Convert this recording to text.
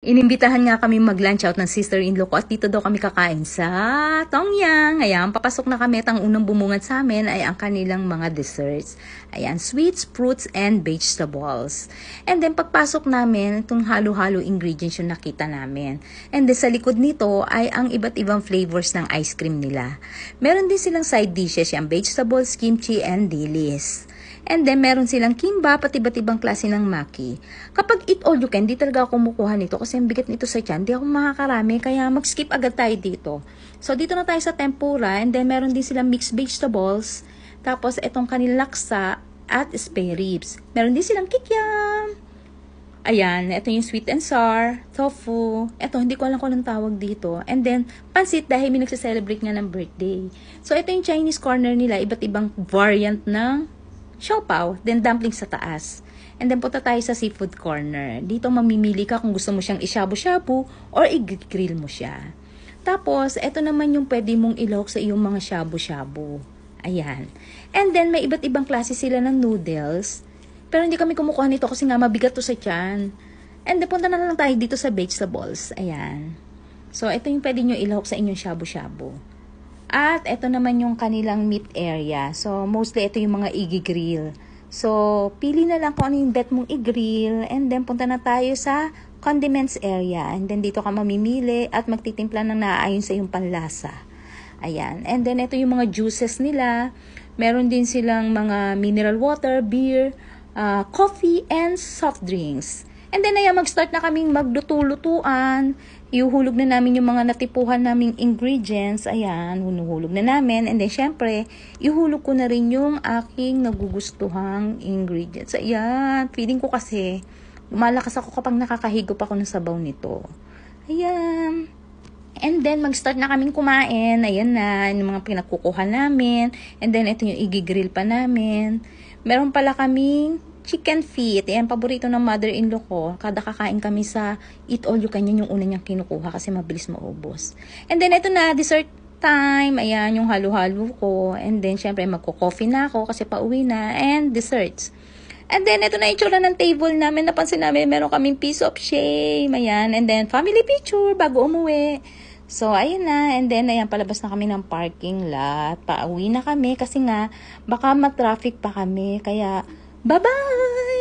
Inimbitahan nga kami mag-lunch out ng sister-in-law ko at dito daw kami kakain sa Tongyang. Ayan, papasok na kami at ang unang bumungad sa amin ay ang kanilang mga desserts. Ayan, sweets, fruits, and vegetables. And then pagpasok namin, itong halo-halo ingredients yung nakita namin. And then sa likod nito ay ang iba't ibang flavors ng ice cream nila. Meron din silang side dishes, yung vegetables, kimchi, and dilis. And then, meron silang kimbap at iba't ibang klase ng maki. Kapag eat all you can, di talaga ako kumukuha nito kasi ang bigat nito sa tiyan. Di ako makakarami, kaya mag-skip agad tayo dito. So, dito na tayo sa tempura. And then, meron din silang mixed vegetables. Tapos, itong kanilang laksa at spare ribs. Meron din silang kikiam. Ayan, ito yung sweet and sour, tofu. Ito, hindi ko alam kung anong tawag dito. And then, pansit dahil may nagsa-celebrate nga ng birthday. So, ito yung Chinese corner nila. Iba't ibang variant ng siopaw, then dumpling sa taas. And then punta tayo sa seafood corner. Dito mamimili ka kung gusto mo siyang ishabu-shabu or i-grill mo siya. Tapos, eto naman yung pwede mong ilahok sa iyong mga shabu-shabu. Ayan. And then, may iba't ibang klase sila ng noodles. Pero hindi kami kumukuha nito kasi nga mabigat to sa tiyan. And then, punta na lang tayo dito sa vegetables. Ayan. So, ito yung pwede nyo ilahok sa inyong shabu-shabu. At ito naman yung kanilang meat area. So, mostly ito yung mga i-grill. So, pili na lang kung ano yung bet mong i-grill. And then, punta na tayo sa condiments area. And then, dito ka mamimili at magtitimpla ng naaayon sa iyong panlasa. Ayan. And then, ito yung mga juices nila. Meron din silang mga mineral water, beer, coffee, and soft drinks. And then, ayan, mag-start na kaming magluto-lutuan. Ihuhulog na namin yung mga natipuhan naming ingredients. Ayan, hunuhulog na namin. And then, syempre, ihulog ko na rin yung aking nagugustuhang ingredients. Ayan, feeling ko kasi, malakas ako kapag nakakahigop ako ng sabaw nito. Ayan. And then, mag-start na kaming kumain. Ayan na, yung mga pinagkukuha namin. And then, ito yung igigrill pa namin. Meron pala kaming chicken feet. Ayan, paborito ng mother-in-law ko. Kada kakain kami sa eat all you can, yun yung una niyang kinukuha kasi mabilis maubos. And then, ito na, dessert time. Ayan, yung halo-halo ko. And then, syempre, magko-coffee na ako kasi pauwi na. And desserts. And then, ito na yung tsura ng table namin. Napansin namin, meron kaming piece of shame. Ayan. And then, family picture bago umuwi. So, ayun na. And then, ayan, palabas na kami ng parking lot. Pauwi na kami kasi nga, baka matraffic pa kami. Kaya, bye-bye!